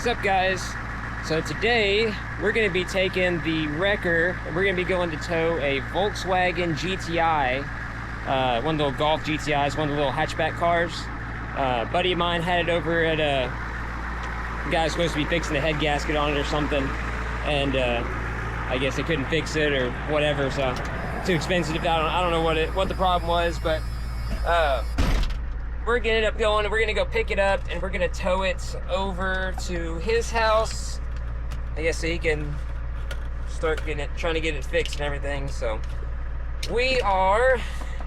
What's up, guys? So today we're going to be taking the wrecker and we're going to be going to tow a Volkswagen GTI, one of the little Golf GTIs, one of the little hatchback cars. A buddy of mine had it over at the guy's supposed to be fixing the head gasket on it or something, and I guess they couldn't fix it or whatever, so too expensive. I don't know what the problem was, but we're gonna end up going and we're gonna go pick it up and we're gonna tow it over to his house, I guess, so he can start trying to get it fixed and everything. So we are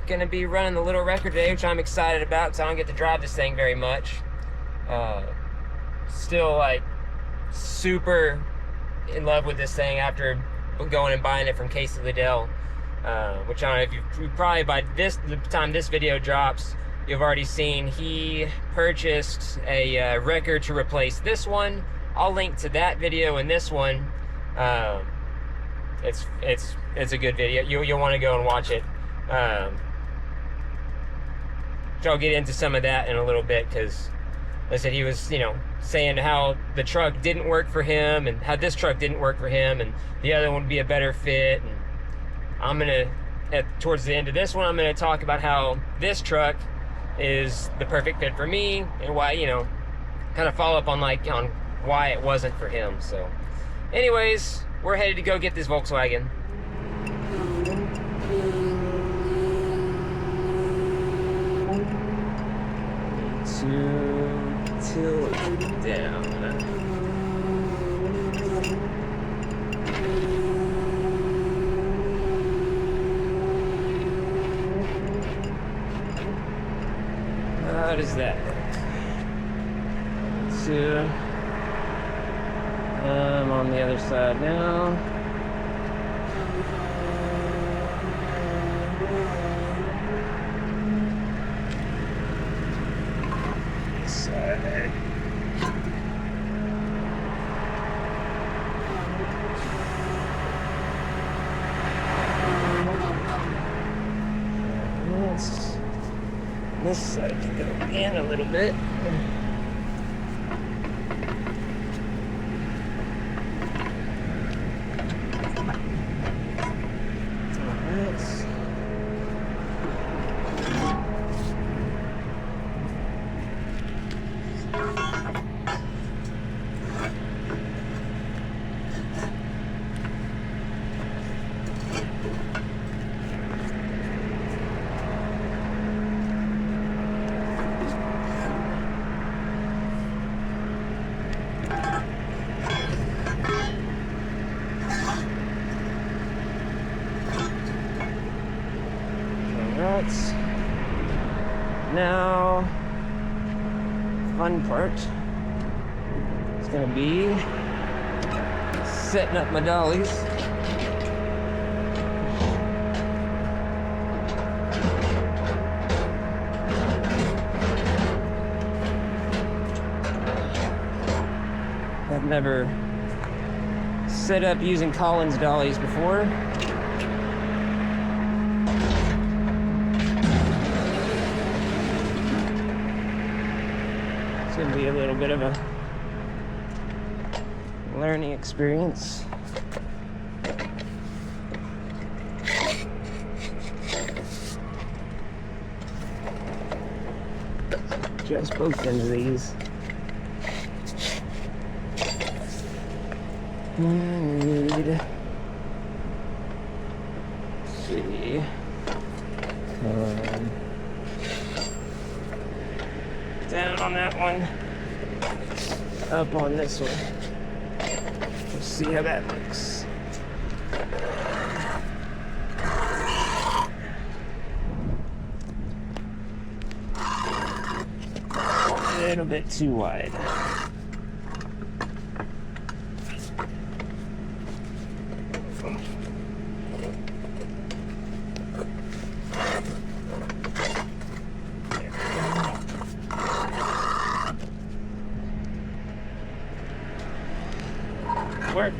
gonna be running the little wrecker today, which I'm excited about because I don't get to drive this thing very much. Still like super in love with this thing after going and buying it from Case of the Dell, which I don't know if you probably by the time this video drops, you've already seen he purchased a wrecker to replace this one. I'll link to that video and this one. It's a good video. You'll want to go and watch it. So I'll get into some of that in a little bit, because I said he was, saying how the truck didn't work for him and how this truck didn't work for him and the other one would be a better fit. And I'm gonna, towards the end of this one, I'm gonna talk about how this truck is the perfect fit for me and why, kind of follow up on on why it wasn't for him. So anyways, we're headed to go get this Volkswagen. Tilt it down. How does that work? So I'm on the other side now. This side. This side can go in a little bit. Now, fun part is going to be setting up my dollies. I've never set up using Collins dollies before. It's going to be a little bit of a learning experience. Just both ends of these. Let's see. Down on that one, up on this one. Let's see how that looks. A little bit too wide. Work.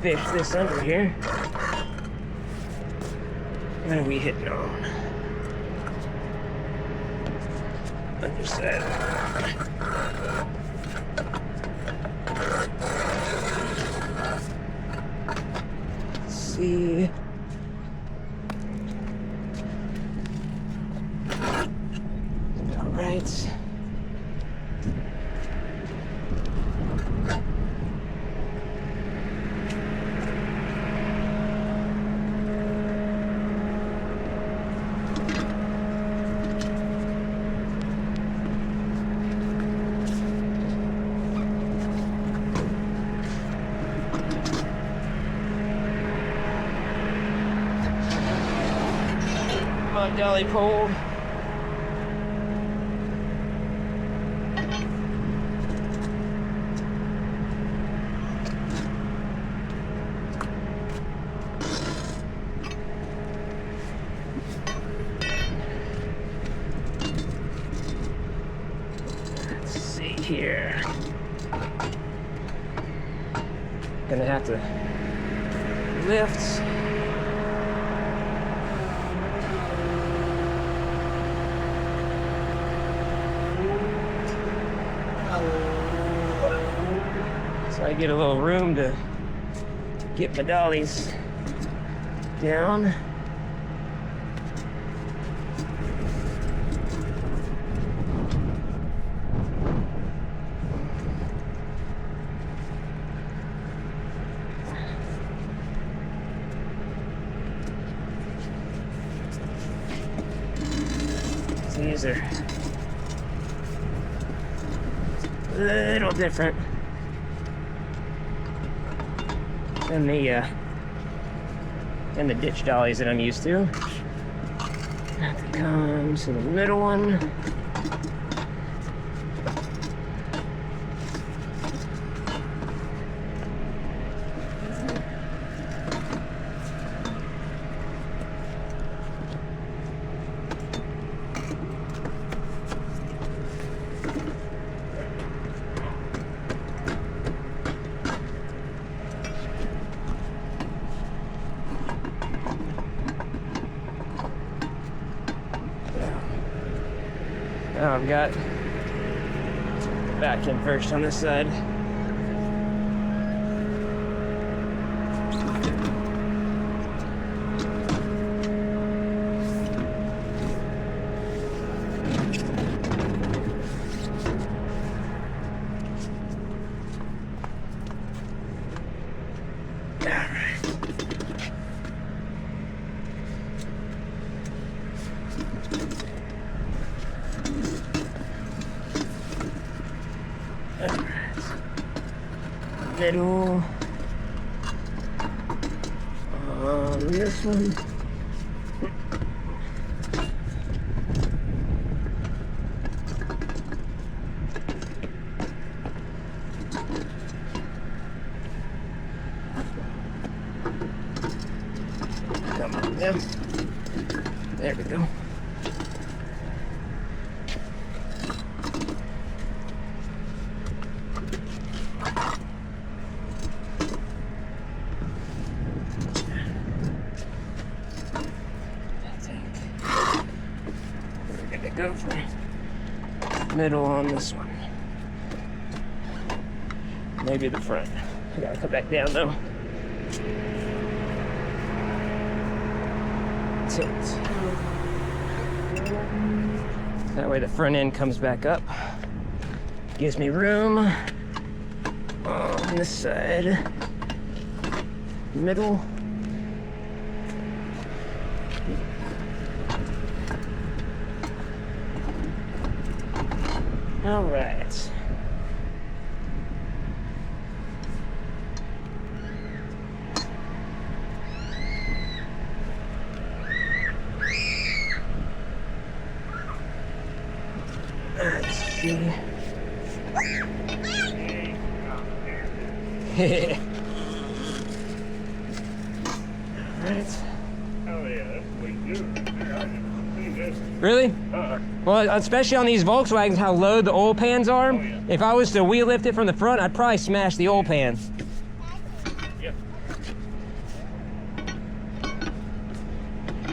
fish this under here. What are we hitting on? Underside. Let's see. All right. Dolly pole. Let's see here. Gonna have to lift. So I get a little room to get my dollies down. So these are a little different than the ditch dollies that I'm used to. Have to come to the middle one. Now I've got back in first on this side. Middle on this one. Come on now. There we go. Go for middle on this one. Maybe the front. I gotta come back down though. Tilt. That way the front end comes back up. Gives me room on this side. Middle. All right. Let's see. All right. Oh yeah, that's what you do. Really? Well, especially on these Volkswagens, how low the oil pans are. Oh, yeah. If I was to wheel lift it from the front, I'd probably smash the oil pan. Yep.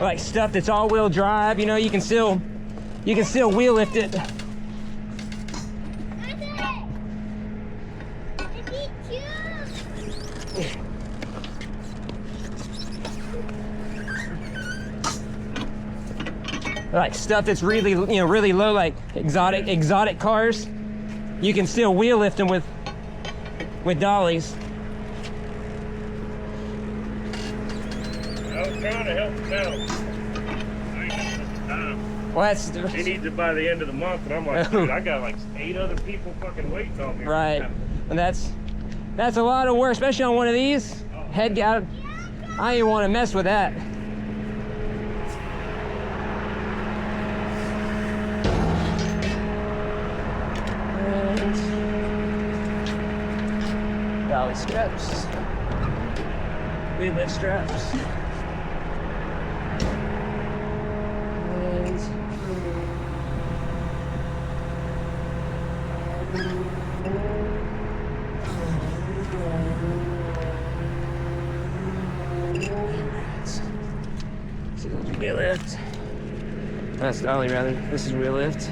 like stuff that's all-wheel drive. You know, you can still wheel lift it. Like stuff that's really, you know, really low, like exotic cars. You can still wheel lift them with dollies. I was trying to help him out. I ain't got enough time. Well, that's He needs it by the end of the month, and I'm like, dude, I got like 8 other people fucking waiting on me. right, and that's a lot of work, especially on one of these. Head out. I ain't want to mess with that. Dolly straps, wheel lift straps, and wheel lift. That's dolly rather. This is wheel lift.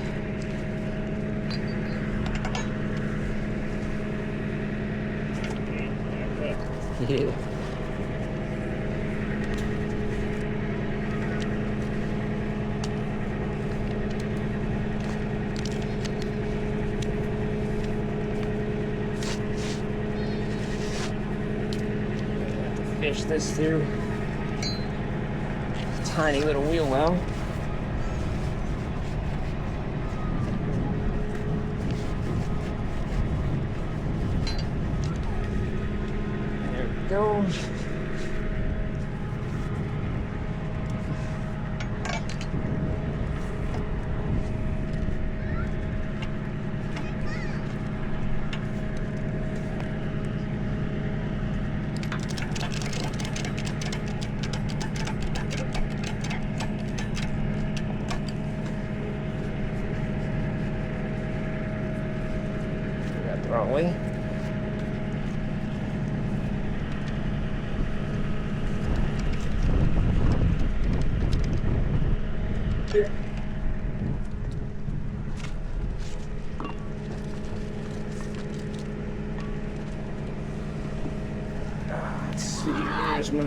Yeah. Fish this through. Tiny little wheel well. Go. Got the wrong way. Let's see, here's my...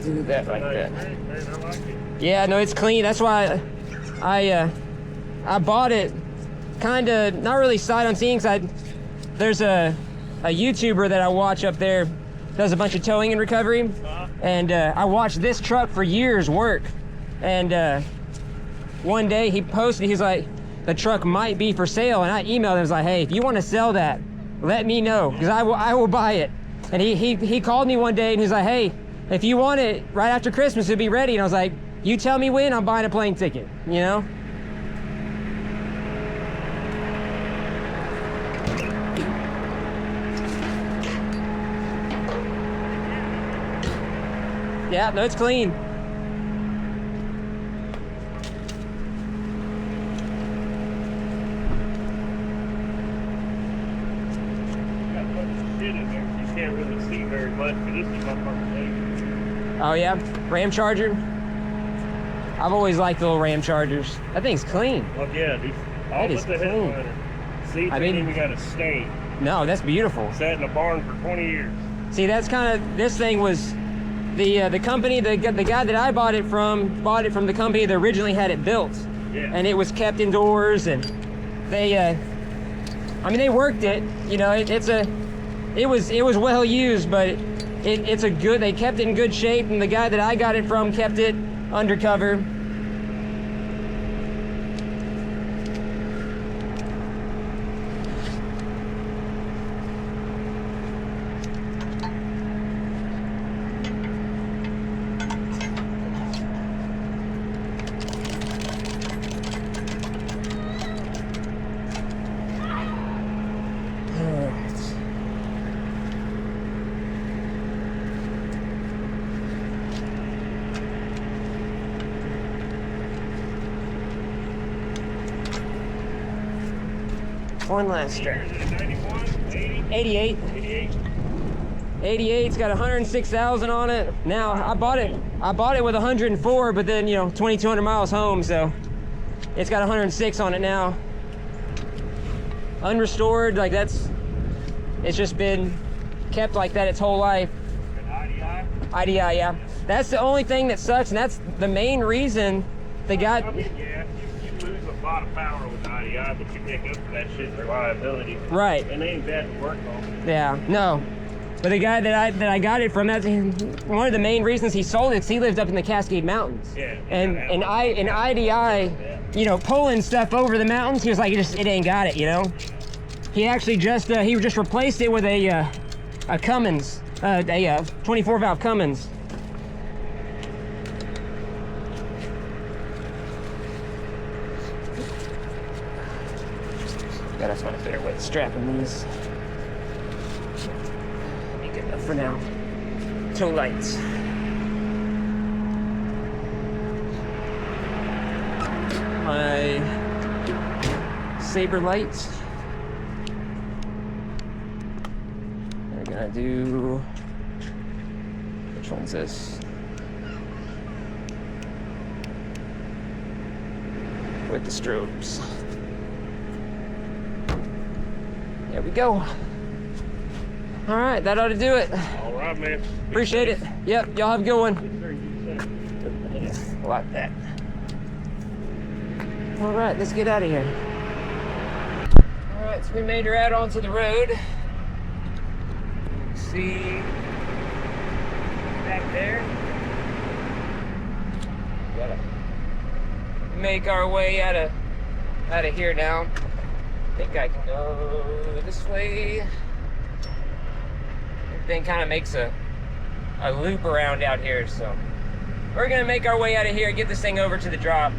Do that like that. Man, I like it. Yeah, no, it's clean. That's why I bought it kind of not really sight unseen, because there's a YouTuber that I watch up there, does a bunch of towing and recovery, and I watched this truck for years work, and one day he posted, he's like, the truck might be for sale, and I emailed him, I was like, hey, if you want to sell that, let me know, because I will buy it. And he called me one day and he's like, hey, if you want it right after Christmas, it'll be ready. And I was like, you tell me when, I'm buying a plane ticket, you know? Yeah, no, it's clean. Got a bunch of shit in there. You can't really see very much, but this is my fucking thing. Oh yeah, Ram Charger. I've always liked the little Ram Chargers. That thing's clean. Well, yeah, dude. All That but is the clean. headliner. See, I I mean- ain't even got a stain. No, that's beautiful. Sat in a barn for 20 years. See, that's kind of, this thing was, the company, the guy that I bought it from the company that originally had it built. Yeah. And it was kept indoors, and they, I mean, they worked it, you know, it was well used, but it's a good, they kept it in good shape, and the guy that I got it from kept it undercover. One last strap. Is it 91, 80? 88. 88. 88. It's got 106,000 on it. Now I bought it with 104, but then 2,200 miles home, so it's got 106 on it now. Unrestored, like it's just been kept like that its whole life. An IDI, yeah. That's the only thing that sucks, and that's the main reason they got. I mean, yeah, you lose a lot of power with the IDI, but you make up for that shit reliability. Right. And they ain't bad to work on. Yeah, no. But the guy that I got it from, that's one of the main reasons he sold it. Is he lived up in the Cascade Mountains. Yeah. And IDI, pulling stuff over the mountains, he was like, it ain't got it, He actually just replaced it with a Cummins, a 24 valve Cummins. Gotta find a better way of strapping these. Be good enough for now. Tow lights. My Saber lights. We're gonna do, which one's this? With the strobes. There we go. All right, that ought to do it. All right, man. Appreciate it. Yep, y'all have a good one. Yes, sir. Yeah, like that. All right, let's get out of here. All right, so we made her out onto the road. See back there. Gotta make our way out of here now. I think I can go this way. Everything kind of makes a loop around out here, so we're gonna make our way out of here, get this thing over to the drop.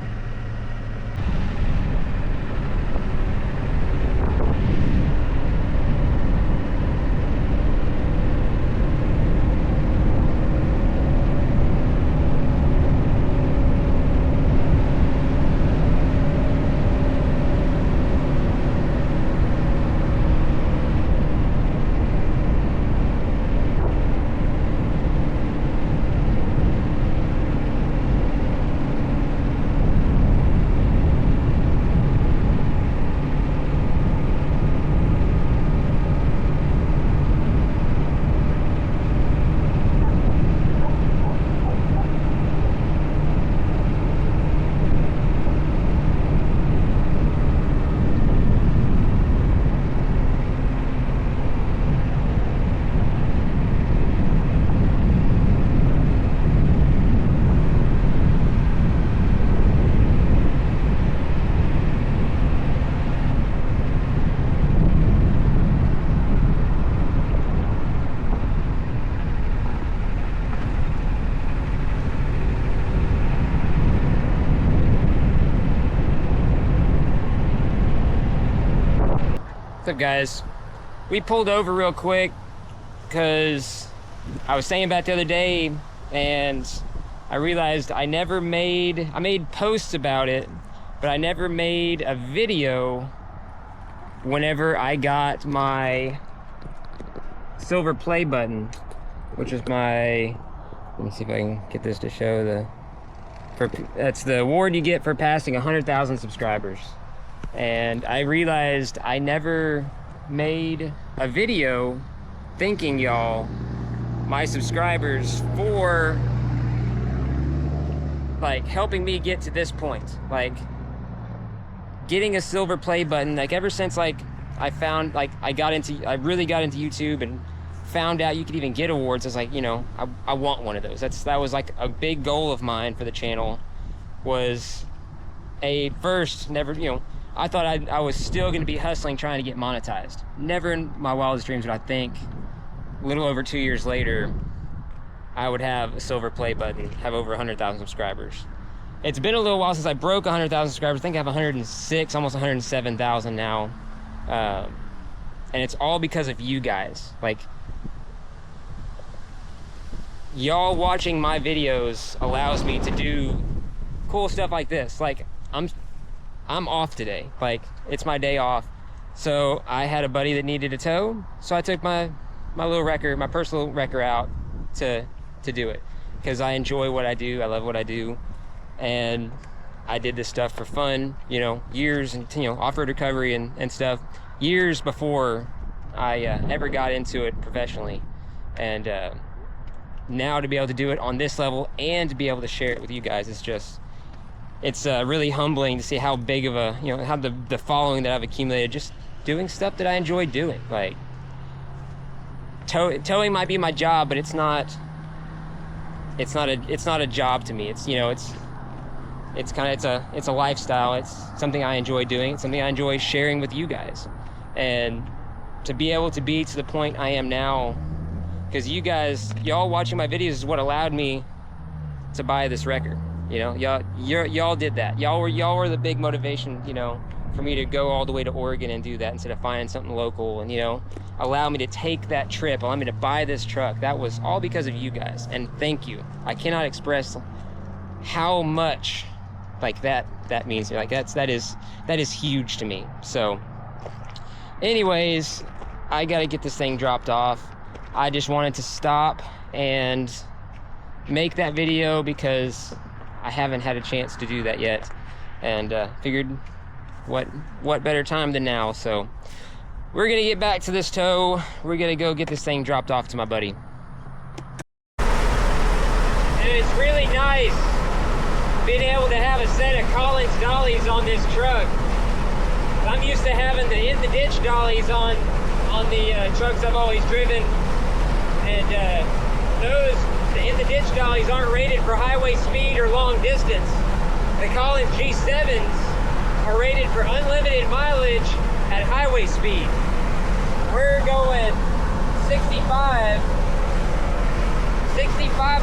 What's up, guys? We pulled over real quick because I was saying about the other day, and I realized I made posts about it, but I never made a video whenever I got my silver play button, which is my, let me see if I can get this to show that's the award you get for passing 100,000 subscribers. And I realized I never made a video thanking y'all, my subscribers, for like helping me get to this point, like getting a silver play button. Like ever since like I found, like I really got into YouTube and found out you could even get awards, I was like, I want one of those. That was like a big goal of mine for the channel, was I thought I was still going to be hustling trying to get monetized. Never in my wildest dreams would I think a little over 2 years later I would have a silver play button, have over 100,000 subscribers. It's been a little while since I broke 100,000 subscribers. I think I have 106, almost 107,000 now. And it's all because of you guys. Like, y'all watching my videos allows me to do cool stuff like this. Like, I'm off today. Like, it's my day off. So I had a buddy that needed a tow, so I took my little wrecker, my personal wrecker out to do it, because I enjoy what I do. I love what I do, and I did this stuff for fun, you know, years, and you know, off-road recovery and stuff, years before I ever got into it professionally. And now to be able to do it on this level and to be able to share it with you guys, it's really humbling to see how big of a, you know, how the following that I've accumulated just doing stuff that I enjoy doing. Like towing might be my job, but it's not a job to me. It's, you know, it's a lifestyle. It's something I enjoy doing. It's something I enjoy sharing with you guys. And to be able to be to the point I am now, because y'all watching my videos is what allowed me to buy this record. You know, y'all did that. Y'all were the big motivation, you know, for me to go all the way to Oregon and do that instead of finding something local, and, you know, allow me to take that trip, allow me to buy this truck. That was all because of you guys, and thank you. I cannot express how much like that means to me. Like that is huge to me. So anyways, I gotta get this thing dropped off. I just wanted to stop and make that video because I haven't had a chance to do that yet, and figured what better time than now. So we're gonna get back to this tow. We're gonna go get this thing dropped off to my buddy. And it's really nice being able to have a set of Collins dollies on this truck. I'm used to having the in the ditch dollies on the trucks I've always driven, and the in the ditch dollies aren't rated for highway speed or long distance. The Collins G7s are rated for unlimited mileage at highway speed. We're going 65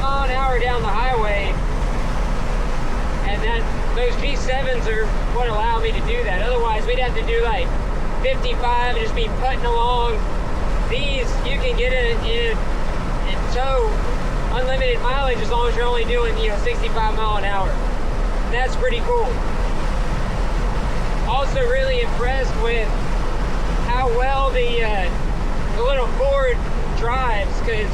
mile an hour down the highway, and those G7s are what allow me to do that. Otherwise, we'd have to do like 55 and just be putting along. These, you can get in tow unlimited mileage as long as you're only doing, you know, 65 mile an hour. And that's pretty cool. Also really impressed with how well the little Ford drives, because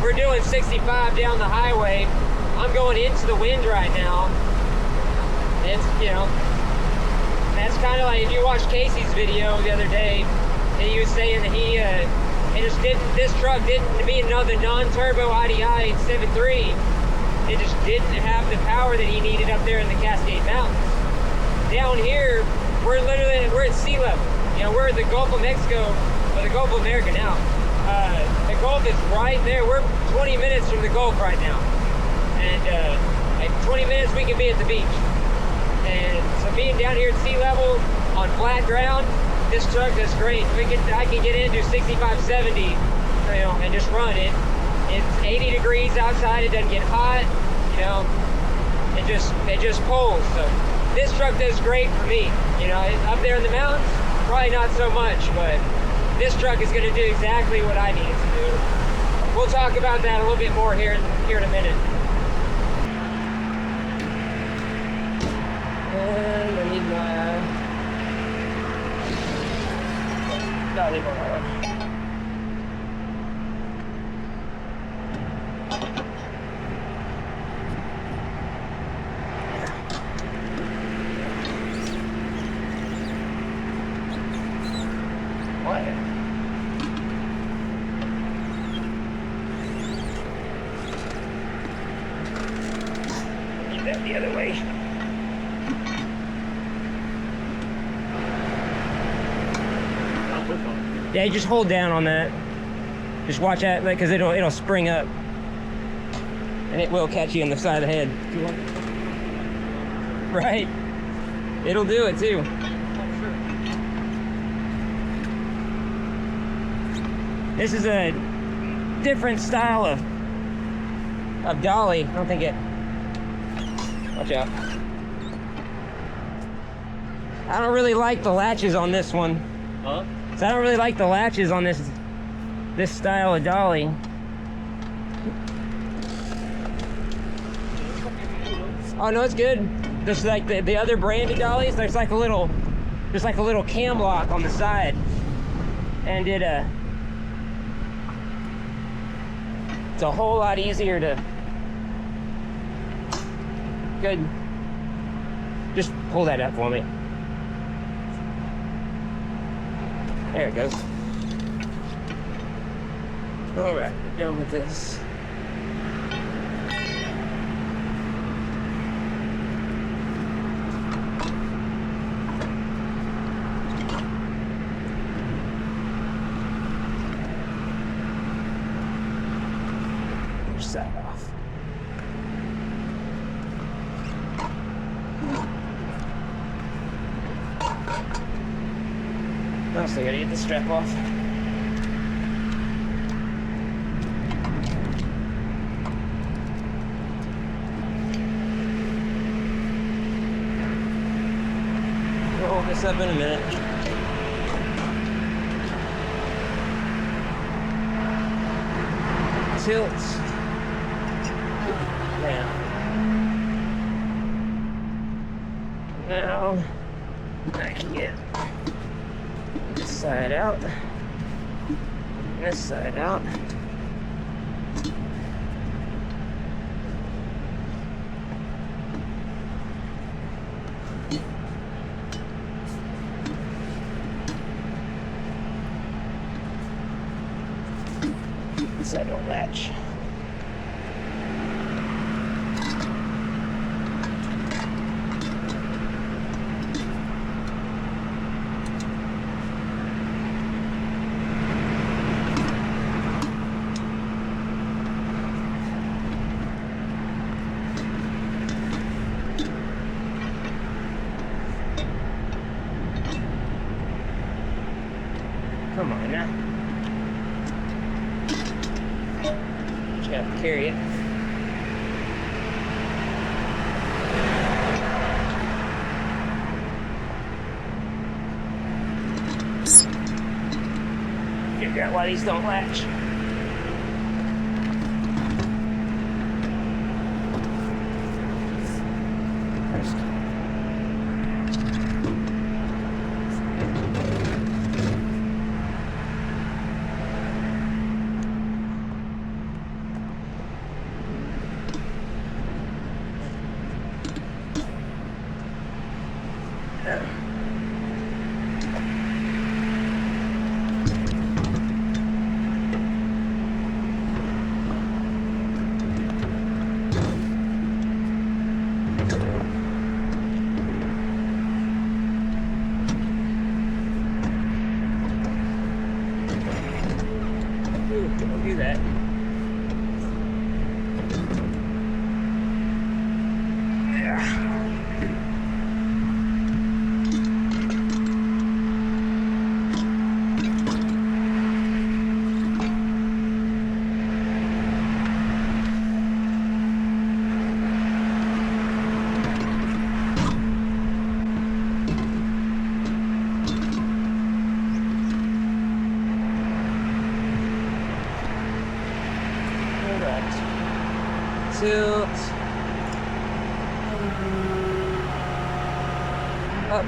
we're doing 65 down the highway. I'm going into the wind right now. It's, you know, that's kind of like if you watched Casey's video the other day, and he was saying that this truck didn't, being another non-turbo IDI 7.3, it just didn't have the power that he needed up there in the Cascade Mountains. Down here, we're at sea level. You know, we're at the Gulf of Mexico, or the Gulf of America now. The Gulf is right there. We're 20 minutes from the Gulf right now. And in 20 minutes we can be at the beach. And so being down here at sea level on flat ground, this truck does great. I can get into 65, 70, you know, and just run it. It's 80 degrees outside. It doesn't get hot, you know. It just pulls. So this truck does great for me. You know, up there in the mountains, probably not so much, but this truck is going to do exactly what I need it to do. We'll talk about that a little bit more here in a minute. And I need my dolly bar. What? Leave that the other way. Yeah, you just hold down on that. Just watch that, because it'll spring up, and it will catch you in the side of the head. Right? It'll do it too. This is a different style of dolly. I don't think it. Watch out. I don't really like the latches on this one. Huh? So I don't really like the latches on this style of dolly. Oh no, it's good. Just like the other branded dollies, there's like a little There's like a little cam lock on the side, and it's a whole lot easier to. Good. Just pull that up for me. There it goes. All right, we're done with this. Side off. I still gotta get the strap off. We'll hold this up in a minute. Tilt. Now I can get this side out, this side out. This side don't latch. Come on now. Just gotta carry it. Figure out why these don't latch. Don't do that. Tilt. Up.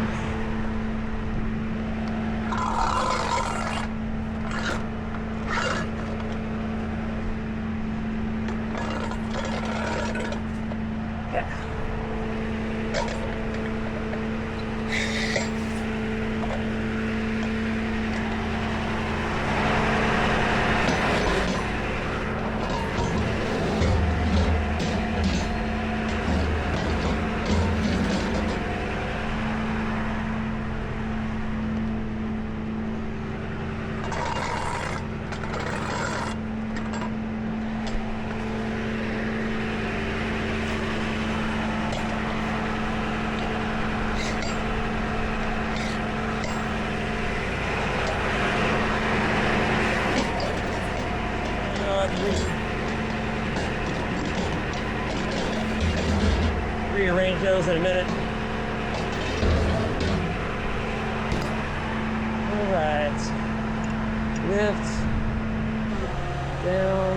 Rearrange those in a minute. All right. Lift. Down.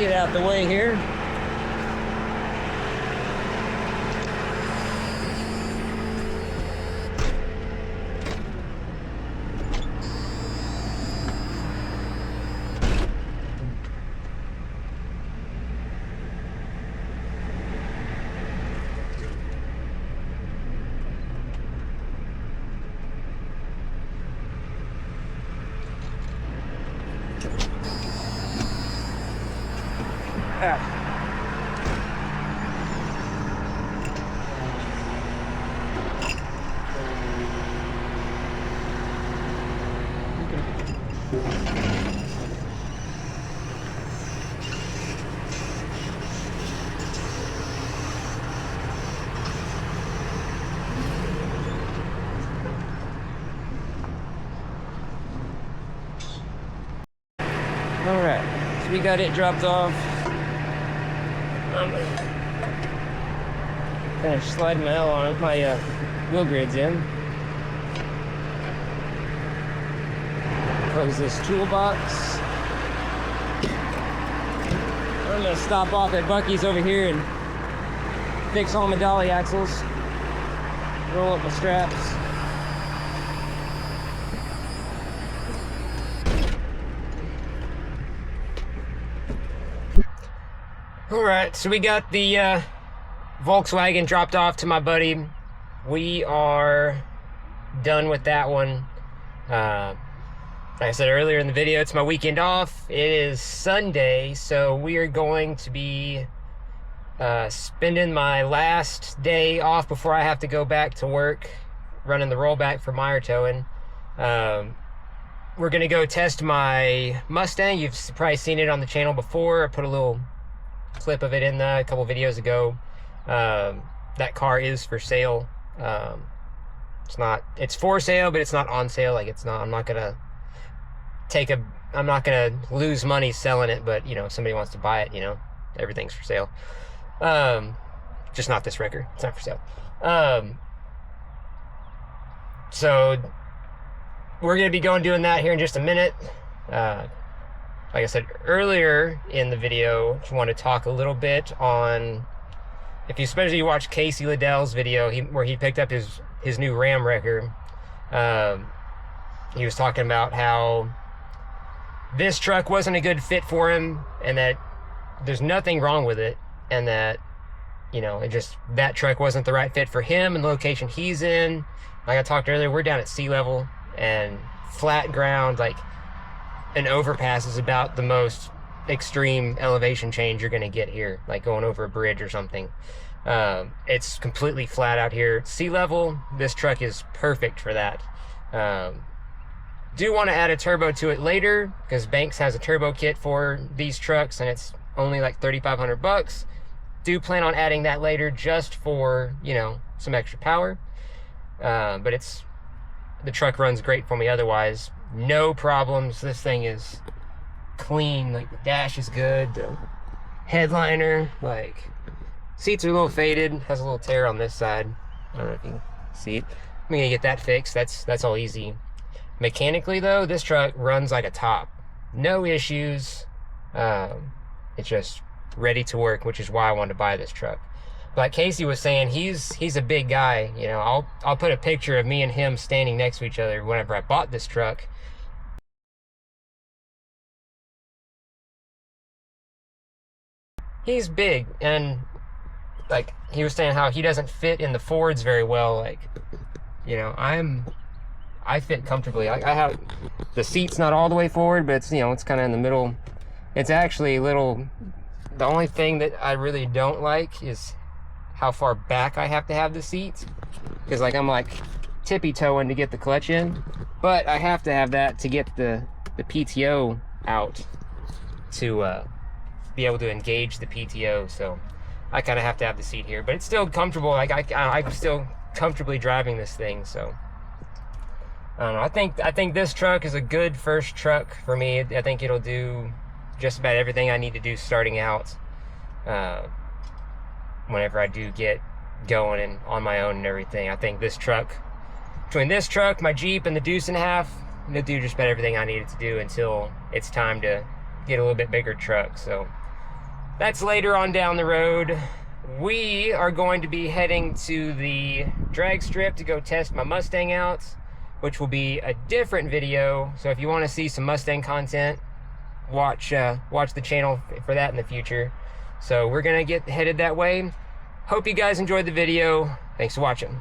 get out the way here. All right, so we got it dropped off. I'm gonna slide my L on my wheel grids in. Close this toolbox. I'm gonna stop off at Bucky's over here and fix all my dolly axles. Roll up my straps. All right, so we got the Volkswagen dropped off to my buddy. We are done with that one. Like I said earlier in the video, it's my weekend off. It is Sunday, so we are going to be spending my last day off before I have to go back to work, running the rollback for Meyer Towing. We're gonna go test my Mustang. You've probably seen it on the channel before. I put a little clip of it in a couple videos ago. That car is for sale. It's for sale, but it's not on sale. Like, it's not, I'm not gonna lose money selling it, but you know, if somebody wants to buy it, you know, everything's for sale. Just not this record. It's not for sale. So we're gonna be doing that here in just a minute. Like I said earlier in the video, I want to talk a little bit on, especially you watch Casey Liddell's video where he picked up his new Ram wrecker. He was talking about how this truck wasn't a good fit for him, and that there's nothing wrong with it, and that, you know, that truck wasn't the right fit for him and the location he's in. Like I talked earlier, we're down at sea level and flat ground. Like, an overpass is about the most extreme elevation change you're going to get here, like going over a bridge or something. It's completely flat out here. Sea level, this truck is perfect for that. Do want to add a turbo to it later, because Banks has a turbo kit for these trucks and it's only like $3,500. Do plan on adding that later, just for, you know, some extra power. But the truck runs great for me otherwise. No problems. This thing is clean. Like, the dash is good. The headliner, like, seats are a little faded. Has a little tear on this side. I don't know if you can see it. I'm gonna get that fixed. That's all easy. Mechanically though, this truck runs like a top. No issues. It's just ready to work, which is why I wanted to buy this truck. Like Casey was saying, he's a big guy. You know, I'll put a picture of me and him standing next to each other whenever I bought this truck. He's big, and like he was saying how he doesn't fit in the Fords very well. Like, you know, I fit comfortably. I have the seat's not all the way forward, but it's, you know, it's kind of in the middle. It's actually a little. The only thing that I really don't like is how far back I have to have the seat, because like I'm like tippy toeing to get the clutch in, but I have to have that to get the PTO out to be able to engage the PTO. So I kind of have to have the seat here, but it's still comfortable. Like I'm still comfortably driving this thing. So I don't know. I think this truck is a good first truck for me. I think it'll do just about everything I need to do starting out. Whenever I do get going and on my own and everything, I think this truck, between this truck, my Jeep, and the Deuce and a Half, it'll do just about everything I needed to do until it's time to get a little bit bigger truck. So that's later on down the road. We are going to be heading to the drag strip to go test my Mustang out, which will be a different video. So if you want to see some Mustang content, watch the channel for that in the future. So we're gonna get headed that way. Hope you guys enjoyed the video. Thanks for watching.